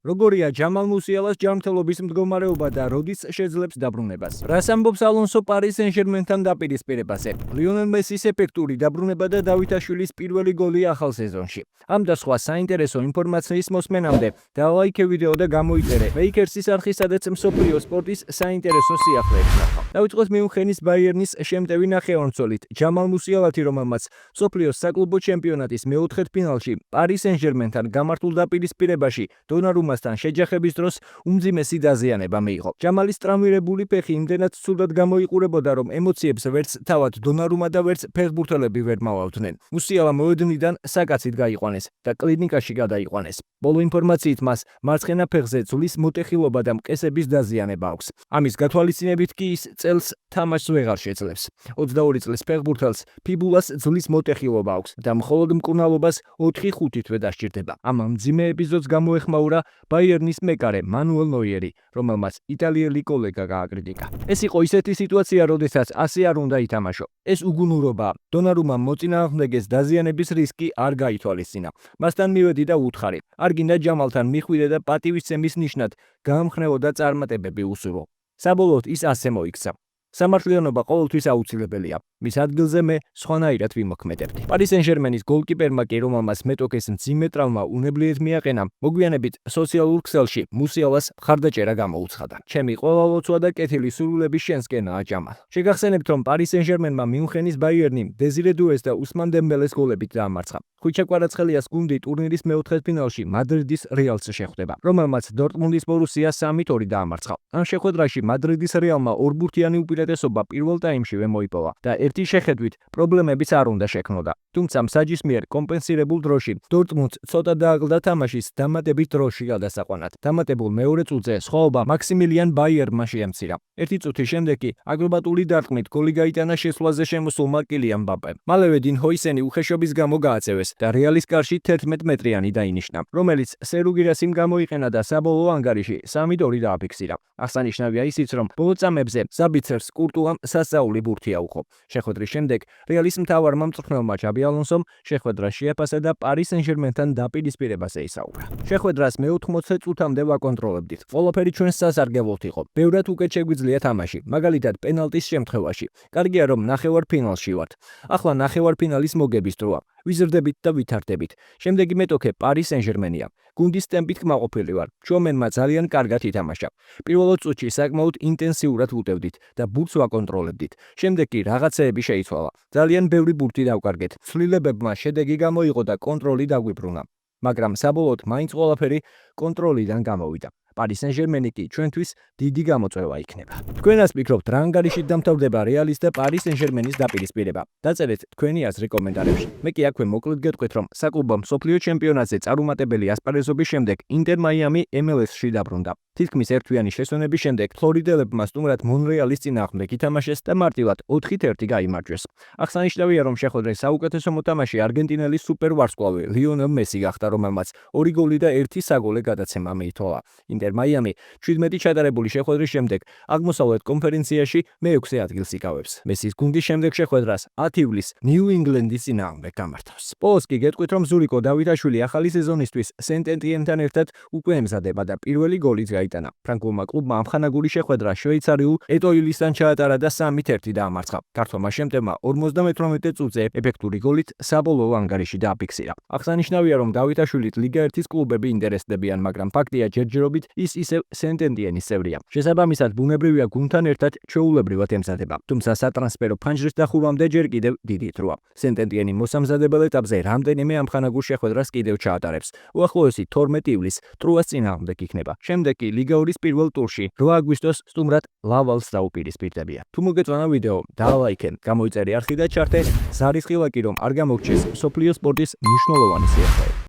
როგორია ჯამალ მუსიალას ჯანმრთელობის მდგომარეობა და როდის შეძლებს დაბრუნებას? რას ამბობს ალონსო პარის სენ-ჟერმენთან დაპირისპირებაზე? ლიონელ მესის ეფექტური დაბრუნება და დავითაშვილის პირველი გოლი ახალ სეზონში. ამ და სხვა საინტერესო ინფორმაციის მოსმენამდე დალაიქე ვიდეო და გამოიწერე ვეიკერსის არხი, სადაც მსოფლიო სპორტის საინტერესო სიახლეებს ნახავ. დავიწყოთ მიუნხენის ბაიერნის შემტევი ნახევარმცველით ჯამალ მუსიალათი, რომელმაც მსოფლიოს საკლუბო ჩემპიონატის მეოთხედფინალში პარის სენ-ჟერმენთან გამართულ დაპირისპირებაში დონარუმასთან შეჯახების დროს უმძიმესი დაზიანება მიიღო. ჯამალის ტრავმირებული ფეხი იმდენად ცუდად გამოიყურებოდა, რომ ემოციებს ვერც თავად დონარუმა და ვერც ფეხბურთელები ვერ მალავდნენ. მუსიალა მოედნიდან საკაცით გაიყვანეს და კლინიკაში გადაიყვანეს. ბოლო ინფორმაციით მას მარცხენა ფეხზე ძვლის მოტეხილობა და მყესების დაზიანება აქვს. ამის გათვალისწინებით კი ის წელს თამაშს ვეღარ შეძლებს. 22 წლის ფეხბურთელს ფიბულას ძვლის მოტეხილობა აქვს და მხოლოდ მკურნალობას 4-5 თვე დასჭირდება. ამ მძიმე ეპიზოდს გამოეხმაურა ბაიერნის მეკარე მანუელ ნოიერი, რომელმაც იტალიელი კოლეგა გააკრიტიკა. ეს იყო ისეთი სიტუაცია, როდესაც ასე არ უნდა ითამაშო. ეს უგუნურობაა. დონარუმამ მოწინააღმდეგეს დაზიანების რისკი არ გაითვალისწინა. მასთან მივედი და უთხარი. არ გინდა ჯამალთან მიხვიდე და პატივისცემის ნიშნად გაამხნევოდა წარმატებები უსურვო. საბოლოოდ ის ასე მოიქცა. სამართლიანობა ყოველთვის აუცილებელია. მის ადგილზე მე სხვანაირად ვიმოქმედებდი. პარის სენ-ჟერმენის გოლკიპერმა კი, რომელმაც მეტოქეს მძიმე ტრავმა უნებლიეთ მიაყენა, მოგვიანებით სოციალურ ქსელში მუსიალას მხარდაჭერა გამოუცხადა. ჩემი ყველა ლოცვა და კეთილი სურვილები შენსკენაა, ჯამალ. შეგახსენებთ, რომ პარის სენ-ჟერმენმა მიუნხენის ბაიერნი დეზირე დუეს და უსმან დემბელეს გოლებით დაამარცხა. ხვიჩა კვარაცხელიას გუნდი ტურნირის მეოთხედფინალში მადრიდის რეალს შეხვდება, რომელმაც დორტმუნდის ბორუსია 3-2 დაამარცხა. ამ შეხვედრაში მადრიდის რეალმა ორბურთიანი უპირატესობა პირველ ტაიმშივე მოიპოვა და ერთი შეხედვით პრობლემებიც არ უნდა შექმნოდა. თუმცა მსაჯის მიერ კომპენსირებულ დროში დორტმუნდს ცოტა დააკლდა თამაშის დამატებით დროში გადასაყვანად. დამატებულ მეორე წუთზე სხვაობა მაქსიმილიან ბაიერმა შეამცირა. ერთი წუთის შემდეგ კი აკრობატული დარტყმით გოლი გაიტანა შესვლაზე შემოსულმა კილიან მბაპემ. მალევე 딘 ჰოისენი უხეშობის გამო გააწევეს და რეალის კარში 11 მეტრიანი დაინიშნა, რომელიც სერუგირასიმ გამოიყენა და საბოლოო ანგარიში 3-2 დააფიქსირა. აღსანიშნავია ისიც, რომ ბოლო წამებზე საბიცერს კურტუამ სასწაული ბურთი აუხო. შეხვედრის შემდეგ რეალის მთავარმა მწვრთნელმა ჯაბი ალონსომ შეხვედრა შეაფასა და პარის სენ-ჟერმენთან დაპირისპირებაზე ისაუბრა. შეხვედრას მე-80 წუთამდე ვაკონტროლებდით. ყველაფერი ჩვენს სასარგებლოდ იყო. ბევრად უკეთ შეგვიძლია თამაში, მაგალითად პენალტის შემთხვევაში. კარგია, რომ ნახევარფინალში ვართ. ახლა ნახევარფინალის მოგების დროა. ვიზრდებით და ვითარდებით. შემდეგი მეტოქე პარის სენ-ჟერმენია. გუნდის ტემპით კმაყოფილი ვარ. ჩვენმა ძალიან კარგად ითამაშა. პირველ წუთში საკმაოდ ინტენსიურად ვუტევდით და ბურთს ვაკონტროლებდით. შემდეგ კი რაღაცეები შეიცვალა. ძალიან ბევრი ბურთი დავკარგეთ. ცვლილებებმა შედეგი გამოიღო და კონტროლი დაგვიბრუნა. მაგრამ საბოლოოდ მაინც ყველაფერი კონტროლიდან გამოვიდა. პარის სენ-ჟერმენი კი ჩვენთვის დიდი გამოწვევა იქნება. თქვენას ფიქრობთ, რა ანგარიშით დამთავრდება რეალის და პარის სენ-ჟერმენის დაპირისპირება? დაწერეთ თქვენი აზრი კომენტარებში. მე კი აქვე მოკლედ გეტყვით, რომ საკლუბო მსოფლიო ჩემპიონატზე წარუმატებელი ასპარეზობის შემდეგ ინტერ მაიამი MLS-ში დაბრუნდა. თითქმის ერთვიანი შესვენების შემდეგ ფლორიდელებმა სტუმრად მონრეალის წინააღმდეგ ითამაშეს და მარტივად 4-1 გაიმარჯვეს. აღსანიშნავია, რომ შეხვედრის საუკეთესო მოთამაშე არგენტინელი სუპერვარსკვლავი ლიონელ მესი გახდა, რომელმაც 2 გოლი და 1 საგოლე გადაცემა მიითვალა. ინტერ მაიამი 17 ჩატარებული შეხვედრის შემდეგ აღმოსავლეთ კონფერენციაში მე-6 ადგილს იკავებს. მესის გუნდის შემდეგ შეხვედრას 10 ივლისს ნიუ ინგლენდის წინააღმდეგ გამართავს. ბოლოს კი გეტყვით, რომ ზურიკო დავითაშვილი ახალი სეზონისთვის სენტ-ეტიენთან ერთად უკვე ემზადება და პირველი გოლიც გაიტანა. ფრანგულმა კლუბმა ამხანაგური შეხვედრა შვეიცარიულ ეტოილისთან ჩაატარა და 3-1 დაამარცხა. ქართველმა შემტევმა 58 წუთზე ეფექტური გოლით საბოლოო ანგარიში დააფიქსირა. აღსანიშნავია, რომ დავითაშვილით ლიგა 1-ის კლუბები ინტერესდებიან, მაგრამ ფაქტია, ჯერჯერობით ის ისევ სენტ-ეტიენის წევრია. შესაბამისად, ბუნებრივია გუნდთან ერთად ჩვეულებრივად ემზადება. თუმცა სატრანსფერო ფანჯრის დახურვამდე ჯერ კიდევ დიდი დროა. სენტ-ეტიენი მოსამზადებელ ეტაპზე რამდენიმე ამხანაგურ შეხვედრას კიდევ ჩაატარებს. უახლოესი 12 ივლისს ტრუას წინააღმდეგ იქნება. შემდეგ კი ლიგა 2-ის პირველ ტურში 8 აგვისტოს სტუმრად ლავალს დაუპირისპირდებიან. თუ მოგეწონა ვიდეო, დალაიქე, გამოიწერე არხი და ჩართე ზარის ხილაკი, რომ არ გამოგჩეს მსოფლიო სპორტის მნიშვნელოვანი სიახლეები.